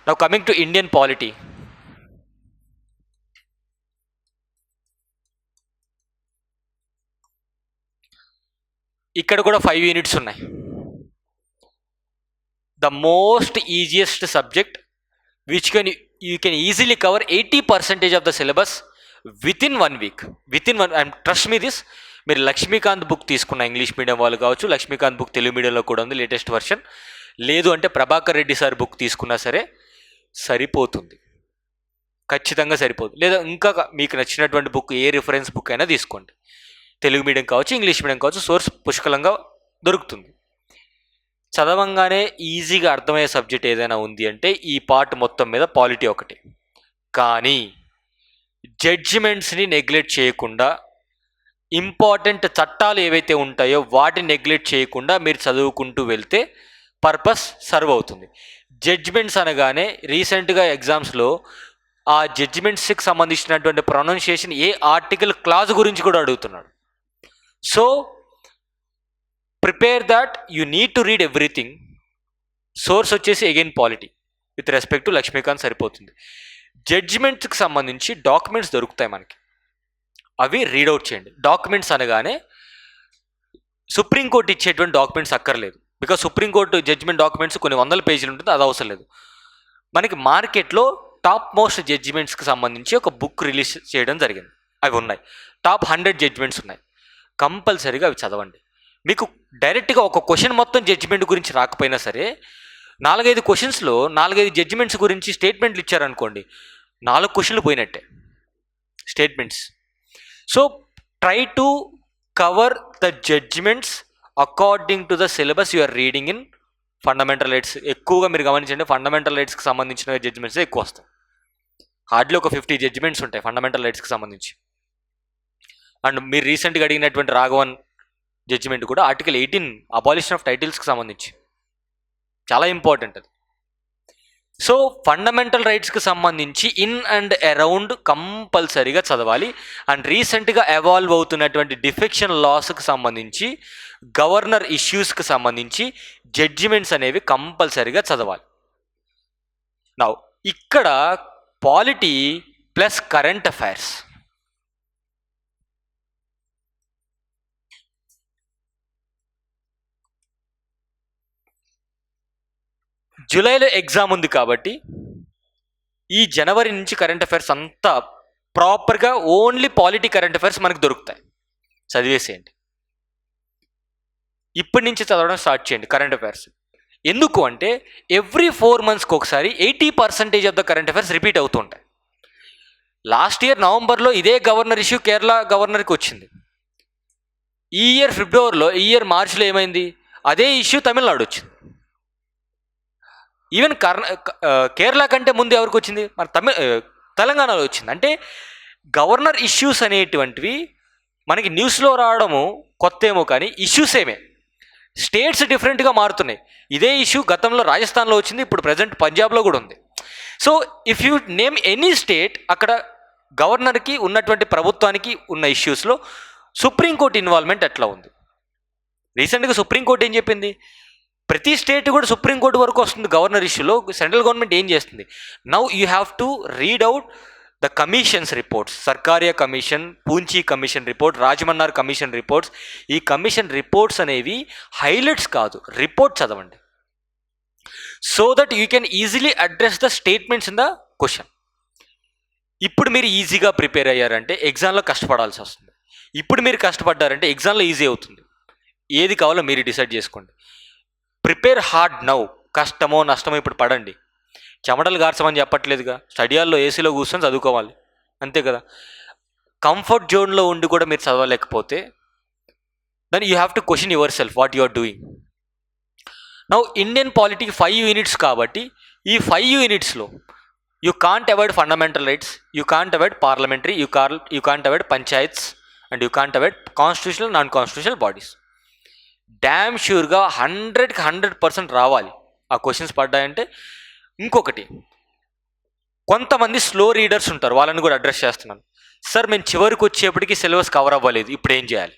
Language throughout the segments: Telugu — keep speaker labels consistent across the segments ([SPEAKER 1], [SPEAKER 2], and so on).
[SPEAKER 1] Now coming to Indian polity. ఇక్కడ కూడా 5 యూనిట్స్ ఉన్నాయి. The most easiest subject which you can easily cover 80% of the syllabus within 1 week. Trust me this. మీరు లక్ష్మీకాంత్ బుక్ తీసుకున్న ఇంగ్లీష్ మీడియం వాళ్ళు కావచ్చు, లక్ష్మీకాంత్ బుక్ తెలుగు మీడియంలో కూడా ఉంది లేటెస్ట్ వర్షన్. లేదు అంటే ప్రభాకర్ రెడ్డి సార్ బుక్ తీసుకున్నా సరే సరిపోతుంది, ఖచ్చితంగా సరిపోతుంది. లేదా ఇంకా మీకు నచ్చినటువంటి బుక్, ఏ రిఫరెన్స్ బుక్ అయినా తీసుకోండి, తెలుగు మీడియం కావచ్చు, ఇంగ్లీష్ మీడియం కావచ్చు, సోర్స్ పుష్కలంగా దొరుకుతుంది. చదవంగానే ఈజీగా అర్థమయ్యే సబ్జెక్ట్ ఏదైనా ఉంది అంటే ఈ పార్ట్ మొత్తం మీద పాలిటీ ఒకటి. కానీ జడ్జిమెంట్స్ని నెగ్లెక్ట్ చేయకుండా, ఇంపార్టెంట్ చట్టాలు ఏవైతే ఉంటాయో వాటిని నెగ్లెక్ట్ చేయకుండా మీరు చదువుకుంటూ వెళ్తే పర్పస్ సర్వ్ అవుతుంది. జడ్జిమెంట్స్ అనగానే రీసెంట్గా ఎగ్జామ్స్లో ఆ జడ్జిమెంట్స్కి సంబంధించినటువంటి ప్రొనౌన్సియేషన్, ఏ ఆర్టికల్, క్లాజ్ గురించి కూడా అడుగుతున్నాడు. So prepare that, you need to read everything. Source వచ్చేసి again polity with respect to Lakshmikanth సరిపోతుంది. జడ్జిమెంట్స్కి సంబంధించి డాక్యుమెంట్స్ దొరుకుతాయి మనకి, అవి రీడౌట్ చేయండి. డాక్యుమెంట్స్ అనగానే సుప్రీంకోర్టు ఇచ్చేటువంటి డాక్యుమెంట్స్ అక్కర్లేదు, బికాజ్ సుప్రీంకోర్టు జడ్జిమెంట్ డాక్యుమెంట్స్ కొన్ని 100 పేజీలు ఉంటుంది, అది అవసరం లేదు. మనకి మార్కెట్లో టాప్ మోస్ట్ జడ్జిమెంట్స్కి సంబంధించి ఒక బుక్ రిలీజ్ చేయడం జరిగింది, అవి ఉన్నాయి. టాప్ 100 జడ్జిమెంట్స్ ఉన్నాయి, కంపల్సరీగా అవి చదవండి. మీకు డైరెక్ట్గా ఒక క్వశ్చన్ మొత్తం జడ్జిమెంట్ గురించి రాకపోయినా సరే 4-5 క్వశ్చన్స్లో 4-5 జడ్జిమెంట్స్ గురించి స్టేట్మెంట్లు ఇచ్చారనుకోండి, 4 క్వశ్చన్లు పోయినట్టే statements. So try to cover the judgements according to the syllabus you are reading in fundamental rights. ఎక్కువగా మీరు గమనించండి, ఫండమెంటల్ రైట్స్కి సంబంధించిన జడ్జిమెంట్స్ ఎక్కువ వస్తాయి. హార్డ్లీ ఒక 50 జడ్జిమెంట్స్ ఉంటాయి ఫండమెంటల్ రైట్స్కి సంబంధించి. అండ్ మీరు రీసెంట్గా అడిగినటువంటి రాఘవన్ జడ్జిమెంట్ కూడా ఆర్టికల్ 18 అబాలిషన్ ఆఫ్ టైటిల్స్కి సంబంధించి చాలా ఇంపార్టెంట్ అది. సో ఫండమెంటల్ రైట్స్కి సంబంధించి ఇన్ అండ్ అరౌండ్ కంపల్సరీగా చదవాలి. అండ్ రీసెంట్గా ఎవాల్వ్ అవుతున్నటువంటి డిఫెక్షన్ లాస్కి సంబంధించి, గవర్నర్ ఇష్యూస్కి సంబంధించి జడ్జిమెంట్స్ అనేవి కంపల్సరీగా చదవాలి. నౌ ఇక్కడ పాలిటీ ప్లస్ కరెంట్ అఫైర్స్. జూలైలో ఎగ్జామ్ ఉంది కాబట్టి ఈ జనవరి నుంచి కరెంట్ అఫైర్స్ అంతా ప్రాపర్గా ఓన్లీ పాలిటీ కరెంట్ అఫైర్స్ మనకు దొరుకుతాయి, చదివేసేయండి. ఇప్పటి నుంచి చదవడం స్టార్ట్ చేయండి కరెంట్ అఫైర్స్. ఎందుకు అంటే ఎవ్రీ 4 monthsకి ఒకసారి 80% of the current affairs repeat అవుతుంటాయి. లాస్ట్ ఇయర్ నవంబర్లో ఇదే గవర్నర్ ఇష్యూ కేరళ గవర్నర్కి వచ్చింది. ఈ ఇయర్ మార్చిలో ఏమైంది, అదే ఇష్యూ తమిళనాడు వచ్చింది. ఈవెన్ కేరళ కంటే ముందు ఎవరికి వచ్చింది, మన తెలంగాణలో వచ్చింది. అంటే గవర్నర్ ఇష్యూస్ అనేటువంటివి మనకి న్యూస్లో రావడము కొత్త ఏమో, కానీ ఇష్యూస్ ఏమే, స్టేట్స్ డిఫరెంట్గా మారుతున్నాయి. ఇదే ఇష్యూ గతంలో రాజస్థాన్లో వచ్చింది, ఇప్పుడు ప్రజెంట్ పంజాబ్లో కూడా ఉంది. So if you name any state, అక్కడ గవర్నర్కి ఉన్నటువంటి ప్రభుత్వానికి ఉన్న ఇష్యూస్లో సుప్రీంకోర్టు ఇన్వాల్వ్మెంట్ ఎట్లా ఉంది. రీసెంట్గా సుప్రీంకోర్టు ఏం చెప్పింది, ప్రతి స్టేట్ కూడా సుప్రీంకోర్టు వరకు వస్తుంది గవర్నర్ ఇష్యూలో. సెంట్రల్ గవర్నమెంట్ ఏం చేస్తుంది, now you have to read out the commissions reports. Sarkaria commission, Punchhi commission report, Rajamannar commission reports. ఈ కమిషన్ రిపోర్ట్స్ అనేవి హైలైట్స్ కాదు, రిపోర్ట్ చదవండి. So that you can easily address the statements in the question. ఇప్పుడు మీరు ఈజీగా ప్రిపేర్ అయ్యారంటే ఎగ్జామ్లో కష్టపడాల్సి వస్తుంది. ఇప్పుడు మీరు కష్టపడ్డారంటే ఎగ్జామ్లో ఈజీ అవుతుంది. ఏది కావాలో మీరు డిసైడ్ చేసుకోండి. Prepare hard now. కష్టమో నష్టమో ఇప్పుడు పడండి, చెమటలు గార్చమని చెప్పట్లేదుగా. స్టడీ హాల్లో ఏసీలో కూర్చొని చదువుకోవాలి, అంతే కదా. కంఫర్ట్ జోన్లో ఉండి కూడా మీరు చదవలేకపోతే then you have to question yourself what you are doing. Now Indian పాలిటీకి 5 యూనిట్స్ కాబట్టి ఈ 5 యూనిట్స్లో you can't avoid fundamental rights, you can't avoid parliamentary, you can't avoid panchayats, and you can't avoid constitutional, non constitutional bodies. Damn ష్యూర్గా 100కి 100% రావాలి ఆ క్వశ్చన్స్ పడ్డాయంటే. ఇంకొకటి, కొంతమంది స్లో రీడర్స్ ఉంటారు, వాళ్ళని కూడా అడ్రస్ చేస్తున్నాను. సార్ మేము చివరికి వచ్చేప్పటికి సిలబస్ కవర్ అవ్వలేదు, ఇప్పుడు ఏం చేయాలి?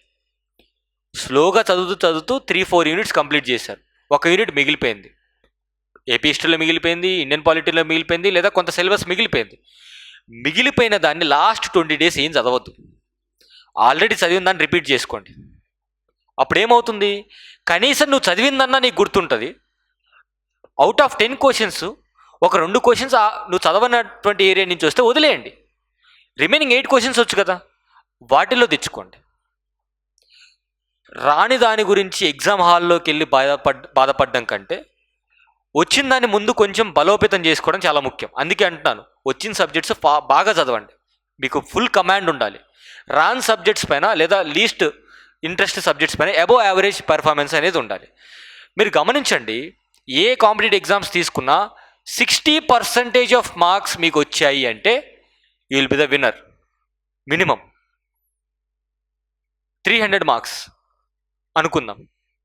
[SPEAKER 1] స్లోగా చదువుతూ 3-4 యూనిట్స్ కంప్లీట్ చేశారు, 1 యూనిట్ మిగిలిపోయింది. ఏపీ హిస్టరీలో మిగిలిపోయింది, ఇండియన్ పాలిటీలో మిగిలిపోయింది, లేదా కొంత సిలబస్ మిగిలిపోయింది. మిగిలిపోయిన దాన్ని లాస్ట్ 20 days ఏం చదవద్దు. ఆల్రెడీ చదివిన దాన్ని రిపీట్ చేసుకోండి. అప్పుడు ఏమవుతుంది, కనీసం నువ్వు చదివిందన్నా నీకు గుర్తుంటుంది. అవుట్ ఆఫ్ 10 క్వశ్చన్స్ ఒక 2 క్వశ్చన్స్ నువ్వు చదవనటువంటి ఏరియా నుంచి వస్తే వదిలేయండి. రిమైనింగ్ 8 క్వశ్చన్స్ వచ్చు కదా, వాటిల్లో తెచ్చుకోండి. రాని దాని గురించి ఎగ్జామ్ హాల్లోకి వెళ్ళి బాధపడడం కంటే వచ్చిన దాన్ని ముందు కొంచెం బలోపేతం చేసుకోవడం చాలా ముఖ్యం. అందుకే అంటున్నాను, వచ్చిన సబ్జెక్ట్స్ బాగా చదవండి, మీకు ఫుల్ కమాండ్ ఉండాలి. రాని సబ్జెక్ట్స్ పైన లేదా లీస్ట్ ఇంట్రెస్ట్ సబ్జెక్ట్స్ పైన అబోవ్ యావరేజ్ పర్ఫార్మెన్స్ అనేది ఉండాలి. మీరు గమనించండి, ఏ కాంపిటేటివ్ ఎగ్జామ్స్ తీసుకున్నా 60% ఆఫ్ మార్క్స్ మీకు వచ్చాయి అంటే you will be the winner. Minimum 300 marks అనుకుందాం,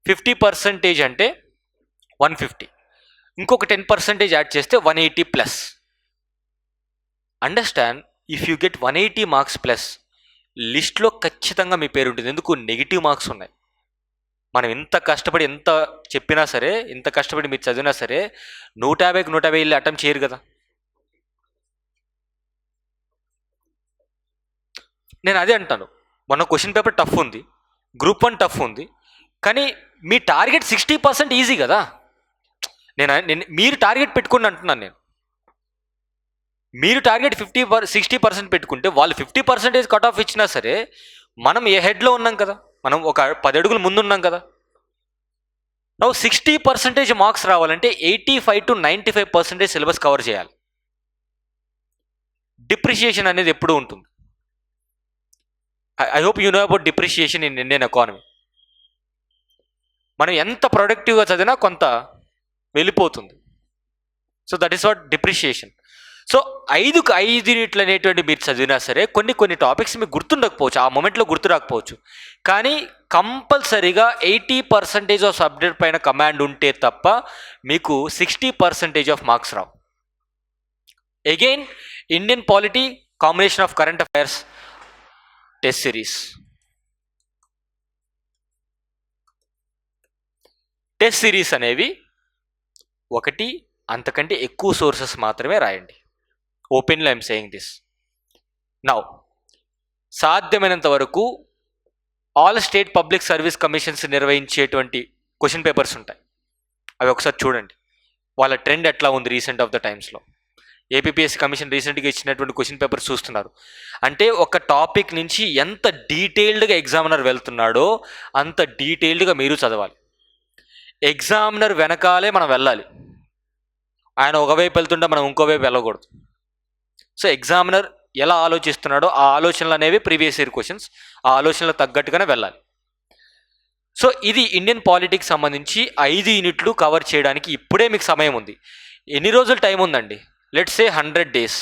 [SPEAKER 1] 50% అంటే 150, ఇంకొక 10% యాడ్ చేస్తే 180+. Understand, if you get 180 marks plus, లిస్ట్లో ఖచ్చితంగా మీ పేరు ఉంటుంది. ఎందుకు? నెగిటివ్ మార్క్స్ ఉన్నాయి. మనం ఎంత కష్టపడి ఎంత చెప్పినా సరే, ఎంత కష్టపడి మీరు చదివినా సరే 150కి 150 వెళ్ళి అటెంప్ట్ చేయరు కదా. నేను అదే అంటాను, మొన్న క్వశ్చన్ పేపర్ టఫ్ ఉంది, గ్రూప్ 1 టఫ్ ఉంది, కానీ మీ టార్గెట్ 60% ఈజీ కదా. నేను మీరు టార్గెట్ పెట్టుకుని అంటున్నాను. మీరు టార్గెట్ 60% పెట్టుకుంటే వాళ్ళు 50% కట్ ఆఫ్ ఇచ్చినా సరే మనం ఏ హెడ్లో ఉన్నాం కదా, మనం ఒక 10 అడుగులు ముందున్నాం కదా. నువ్వు 60% మార్క్స్ రావాలంటే 85 to 95% సిలబస్ కవర్ చేయాలి. డిప్రిషియేషన్ అనేది ఎప్పుడూ ఉంటుంది. I hope you know about depreciation in Indian economy. మనం ఎంత ప్రొడక్టివ్గా చదివినా కొంత వెళ్ళిపోతుంది. So that is what depreciation. So 5కు 5 యూనిట్లు అనేటువంటి మీరు చదివినా సరే కొన్ని టాపిక్స్ మీకు గుర్తుండకపోవచ్చు, ఆ మూమెంట్లో గుర్తు రాకపోవచ్చు, కానీ కంపల్సరీగా 80% ఆఫ్ సబ్జెక్ట్ పైన కమాండ్ ఉంటే తప్ప మీకు 60% of marks Rao. Again Indian polity, combination of current affairs, test series. Test series అనేవి ఒకటి అంతకంటే ఎక్కువ సోర్సెస్ మాత్రమే రాయండి. ఓపెన్లో ఐఎమ్ సేయింగ్ దిస్ నౌ. సాధ్యమైనంత వరకు all state public service commissions నిర్వహించేటువంటి క్వశ్చన్ పేపర్స్ ఉంటాయి, అవి ఒకసారి చూడండి. వాళ్ళ ట్రెండ్ ఎట్లా ఉంది రీసెంట్ ఆఫ్ ద టైమ్స్లో. ఏపీపీఎస్సీ కమిషన్ రీసెంట్గా ఇచ్చినటువంటి క్వశ్చన్ పేపర్స్ చూస్తున్నారు అంటే ఒక టాపిక్ నుంచి ఎంత డీటెయిల్డ్గా ఎగ్జామినర్ వెళ్తున్నాడో అంత డీటెయిల్డ్గా మీరు చదవాలి. ఎగ్జామినర్ వెనకాలే మనం వెళ్ళాలి. ఆయన ఒకవైపు వెళ్తుంటే మనం ఇంకోవైపు వెళ్ళకూడదు. సో ఎగ్జామినర్ ఎలా ఆలోచిస్తున్నాడో ఆ ఆలోచనలు అనేవి ప్రీవియస్ ఇయర్ క్వశ్చన్స్, ఆ ఆలోచనలకు తగ్గట్టుగానే వెళ్ళాలి. సో ఇది ఇండియన్ పాలిటిక్స్ సంబంధించి 5 యూనిట్లు కవర్ చేయడానికి ఇప్పుడే మీకు సమయం ఉంది. ఎన్ని రోజులు టైం ఉందండి? Let's say 100 days.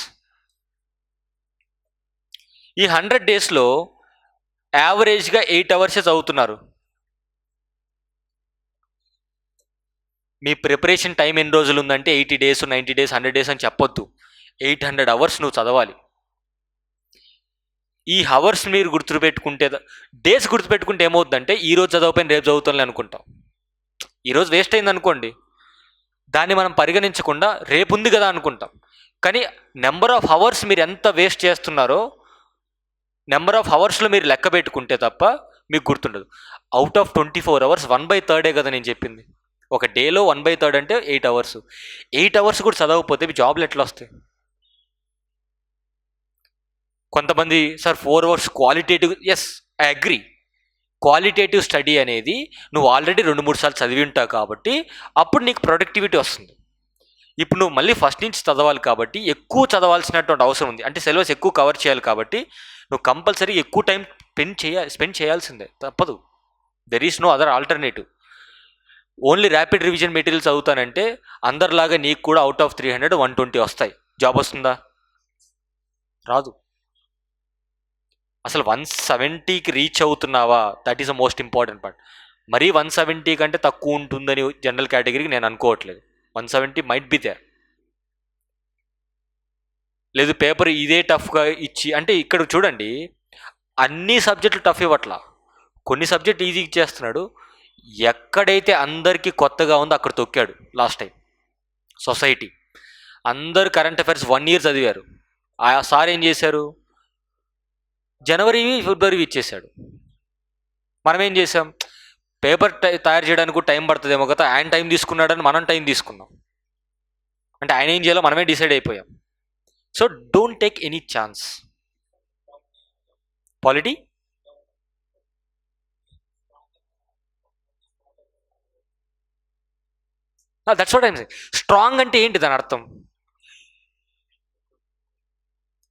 [SPEAKER 1] ఈ 100 daysలో యావరేజ్గా 8 hours చదువుతున్నారు. మీ ప్రిపరేషన్ టైం ఎన్ని రోజులు ఉందంటే 80 days, 90 days, 100 days అని చెప్పొద్దు. 800 hours నువ్వు చదవాలి. ఈ హవర్స్ మీరు గుర్తుపెట్టుకుంటే, డేస్ గుర్తుపెట్టుకుంటే ఏమవుతుందంటే ఈరోజు చదవకపోయిన రేపు చదువుతానులే అనుకుంటాం. ఈరోజు వేస్ట్ అయింది అనుకోండి, దాన్ని మనం పరిగణించకుండా రేపు ఉంది కదా అనుకుంటాం. కానీ నెంబర్ ఆఫ్ అవర్స్ మీరు ఎంత వేస్ట్ చేస్తున్నారో నెంబర్ ఆఫ్ అవర్స్లో మీరు లెక్క పెట్టుకుంటే తప్ప మీకు గుర్తుండదు. అవుట్ ఆఫ్ 24 hours 1/3 కదా నేను చెప్పింది. ఒక డేలో 1/3 అంటే 8 hours. 8 hours కూడా చదవకపోతే మీ జాబ్లు ఎట్లా వస్తాయి? కొంతమంది sir 4 hours qualitative, yes I agree. Qualitative study అనేది నువ్వు ఆల్రెడీ 2-3 సార్లు చదివి ఉంటావు కాబట్టి అప్పుడు నీకు ప్రొడక్టివిటీ వస్తుంది. ఇప్పుడు నువ్వు మళ్ళీ ఫస్ట్ నుంచి చదవాలి కాబట్టి ఎక్కువ చదవాల్సినటువంటి అవసరం ఉంది. అంటే సిలబస్ ఎక్కువ కవర్ చేయాలి కాబట్టి నువ్వు కంపల్సరీ ఎక్కువ టైం స్పెండ్ చేయాల్సిందే, తప్పదు. There is no other alternative. Only rapid revision material చదువుతానంటే అందరిలాగా నీకు కూడా అవుట్ ఆఫ్ 300 120 వస్తాయి. జాబ్ వస్తుందా? రాదు. అసలు 170కి రీచ్ అవుతున్నావా? That is the most important part. మరీ 170 కంటే తక్కువ ఉంటుందని జనరల్ కేటగిరీకి నేను అనుకోవట్లేదు. 170 మైట్ బి దేర్. లేదు పేపర్ ఇదే టఫ్గా ఇచ్చి, అంటే ఇక్కడ చూడండి అన్ని సబ్జెక్టులు టఫ్ ఇవ్వట్లా, కొన్ని సబ్జెక్ట్ ఈజీ ఇచ్చేస్తున్నాడు. ఎక్కడైతే అందరికీ కొత్తగా ఉందో అక్కడ తొక్కాడు లాస్ట్ టైం. సొసైటీ. అందరూ కరెంట్ అఫైర్స్ 1 ఇయర్ చదివారు. ఆ సార్ ఏం చేశారు, జనవరివి ఫిబ్రవరివి ఇచ్చేశాడు. మనం ఏం చేసాం, పేపర్ తయారు చేయడానికి టైం పడుతుందేమో కదా, ఆయన టైం తీసుకున్నాడని మనం టైం తీసుకున్నాం. అంటే ఆయన ఏం చేయాలో మనమే డిసైడ్ అయిపోయాం. So don't take any chance. Polity that's what I'm saying. Strong అంటే ఏంటి దాని అర్థం?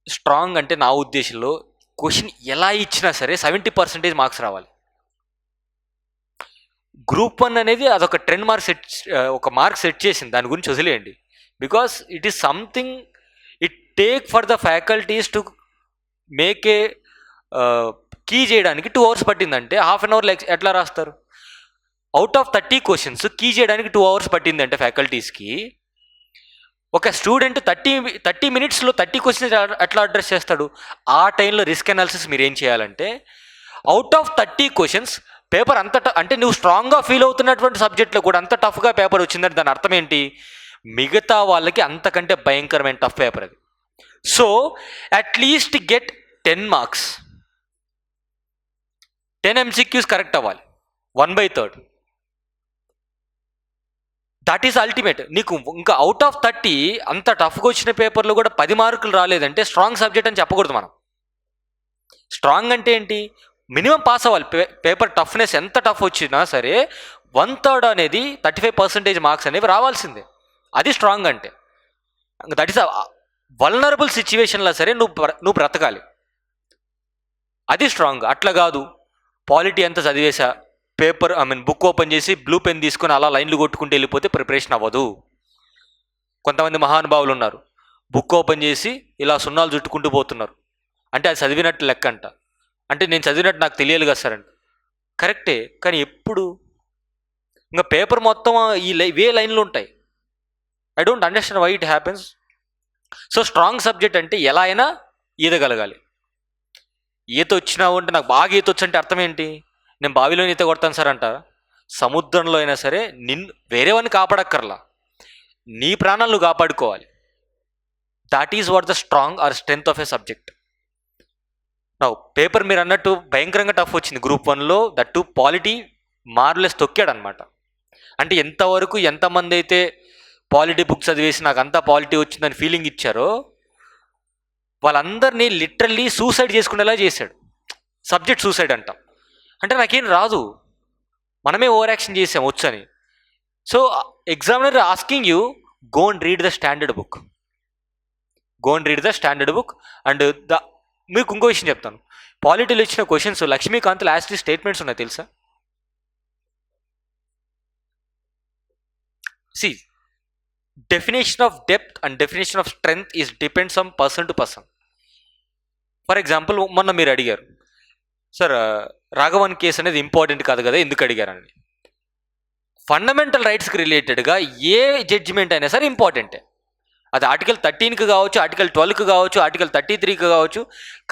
[SPEAKER 1] స్ట్రాంగ్ అంటే నా ఉద్దేశంలో క్వశ్చన్ ఎలా ఇచ్చినా సరే 70% మార్క్స్ రావాలి. గ్రూప్ 1 అనేది అదొక ట్రెండ్ మార్క్ సెట్, ఒక మార్క్ సెట్ చేసింది, దాని గురించి వదిలేయండి. Because it is something it take for the faculties to make a key చేయడానికి 2 hours పట్టిందంటే హాఫ్ అన్ అవర్ ఎట్లా రాస్తారు? అవుట్ ఆఫ్ 30 క్వశ్చన్స్ కీ చేయడానికి 2 hours పట్టిందంటే ఫ్యాకల్టీస్కి, ఒక స్టూడెంట్ 30 minutesలో 30 క్వశ్చన్స్ ఎట్లా అడ్రస్ చేస్తాడు? ఆ టైంలో రిస్క్ అనాలిసిస్ మీరు ఏం చేయాలంటే, అవుట్ ఆఫ్ 30 క్వశ్చన్స్ పేపర్ అంత అంటే నువ్వు స్ట్రాంగ్గా ఫీల్ అవుతున్నటువంటి సబ్జెక్ట్లో కూడా అంత టఫ్గా పేపర్ వచ్చిందంటే దాని అర్థం ఏంటి? మిగతా వాళ్ళకి అంతకంటే భయంకరమైన టఫ్ పేపర్ అది. So at least get 10 marks, 10 MCQs correct అవ్వాలి, 1/3. That is ultimate. నీకు ఇంకా అవుట్ ఆఫ్ 30 అంత టఫ్గా వచ్చిన పేపర్లో కూడా 10 మార్కులు రాలేదంటే స్ట్రాంగ్ సబ్జెక్ట్ అని చెప్పకూడదు మనం. స్ట్రాంగ్ అంటే ఏంటి? మినిమం పాస్ అవ్వాలి. పేపర్ టఫ్నెస్ ఎంత టఫ్ వచ్చినా సరే 1/3 అనేది 35% మార్క్స్ అనేవి రావాల్సిందే. అది స్ట్రాంగ్ అంటే. దట్ ఈస్ వల్నరబుల్ సిచ్యువేషన్లో సరే నువ్వు బ్రతకాలి, అది స్ట్రాంగ్. అట్లా కాదు, పాలిటీ అంతా చదివేసా, పేపర్ బుక్ ఓపెన్ చేసి బ్లూ పెన్ తీసుకొని అలా లైన్లు కొట్టుకుంటూ వెళ్ళిపోతే ప్రిపరేషన్ అవ్వదు. కొంతమంది మహానుభావులు ఉన్నారు, బుక్ ఓపెన్ చేసి ఇలా సున్నాలు చుట్టుకుంటూ పోతున్నారు, అంటే అది చదివినట్టు లెక్క అంట. అంటే నేను చదివినట్టు నాకు తెలియాలి కదా సార్ అంటే కరెక్టే, కానీ ఎప్పుడు ఇంకా పేపర్ మొత్తం ఇవే లైన్లు ఉంటాయి. I don't understand why it happens. So strong subject అంటే ఎలా అయినా ఈదగలగాలి. ఈత వచ్చినావు అంటే నాకు బాగా ఈత వచ్చంటే అర్థం ఏంటి? నేను బావిలో ఈత కొడతాను సార్ అంట. సముద్రంలో అయినా సరే వేరేవాడిని కాపాడక్కర్లా, నీ ప్రాణాలు నువ్వు కాపాడుకోవాలి. That is what the strong or strength of a subject. నా పేపర్ మీరు అన్నట్టు భయంకరంగా టఫ్ వచ్చింది గ్రూప్ 1లో, దట్టు పాలిటీ మార్లెస్ తొక్కాడు అనమాట. అంటే ఎంతవరకు ఎంతమంది అయితే పాలిటీ బుక్స్ చదివేసి నాకు అంతా పాలిటీ వచ్చిందని ఫీలింగ్ ఇచ్చారో వాళ్ళందరినీ లిటరల్లీ సూసైడ్ చేసుకునేలా చేశాడు. సబ్జెక్ట్ సూసైడ్ అంటాం. అంటే నాకేం రాదు, మనమే ఓవర్ యాక్షన్ చేసాం వచ్చని. So examiner asking you, go and read the standard book, go and read the standard book. And మీకు ఇంకో విషయం చెప్తాను, పాలిటీలో ఇచ్చిన క్వశ్చన్స్ లక్ష్మీకాంత్ లాస్ట్ స్టేట్మెంట్స్ ఉన్నాయి తెలుసా? C, definition of depth and definition of strength is depends on person to person. For example మొన్న మీరు అడిగారు, సార్ రాఘవన్ కేసు అనేది ఇంపార్టెంట్ కాదు కదా, ఎందుకు అడిగారని. ఫండమెంటల్ రైట్స్కి రిలేటెడ్గా ఏ జడ్జిమెంట్ అయినా సరే ఇంపార్టెంటే. అది ఆర్టికల్ 13కి కావచ్చు, ఆర్టికల్ 12కి కావచ్చు, ఆర్టికల్ 33కి కావచ్చు.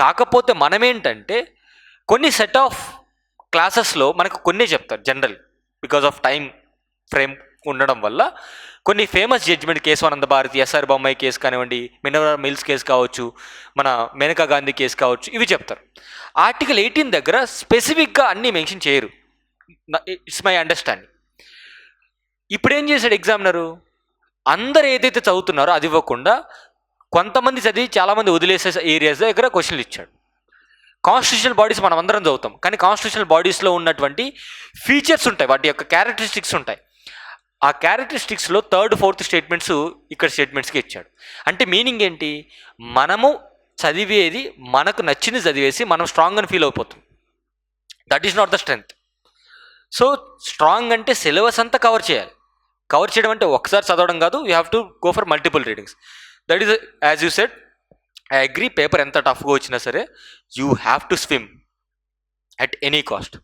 [SPEAKER 1] కాకపోతే మనమేంటంటే కొన్ని సెట్ ఆఫ్ క్లాసెస్లో మనకు కొన్ని చెప్తారు general, because of time frame ఉండడం వల్ల. కొన్ని famous judgement, Kesavananda Bharati, S R Bommai case కానివ్వండి, మినరల్ మిల్స్ కేసు కావచ్చు, మన మేనకా గాంధీ కేసు కావచ్చు, ఇవి చెప్తారు. ఆర్టికల్ 18 దగ్గర స్పెసిఫిక్గా అన్నీ మెన్షన్ చేయరు, ఇట్స్ మై అండర్స్టాండింగ్. ఇప్పుడు ఏం చేశాడు ఎగ్జామినరు, అందరు ఏదైతే చదువుతున్నారో అది ఇవ్వకుండా కొంతమంది చదివి చాలామంది వదిలేసే ఏరియాస్ దగ్గర క్వశ్చన్లు ఇచ్చాడు. కాన్స్టిట్యూషనల్ బాడీస్ మనం అందరం చదువుతాం, కానీ కాన్స్టిట్యూషనల్ బాడీస్లో ఉన్నటువంటి ఫీచర్స్ ఉంటాయి, వాటి యొక్క క్యారెక్టరిస్టిక్స్ ఉంటాయి. ఆ క్యారెక్టరిస్టిక్స్లో 3rd, 4th స్టేట్మెంట్స్ ఇక్కడ స్టేట్మెంట్స్కి ఇచ్చాడు. అంటే మీనింగ్ ఏంటి, మనము చదివేది మనకు నచ్చింది చదివేసి మనం స్ట్రాంగ్ అని ఫీల్ అయిపోతాం. That is not the strength. So strong అంటే సిలబస్ అంతా కవర్ చేయాలి. కవర్ చేయడం అంటే ఒకసారి చదవడం కాదు, you have to go for multiple readings. That is as you said, I agree, paper ఎంత టఫ్గా వచ్చినా సరే you have to swim at any cost.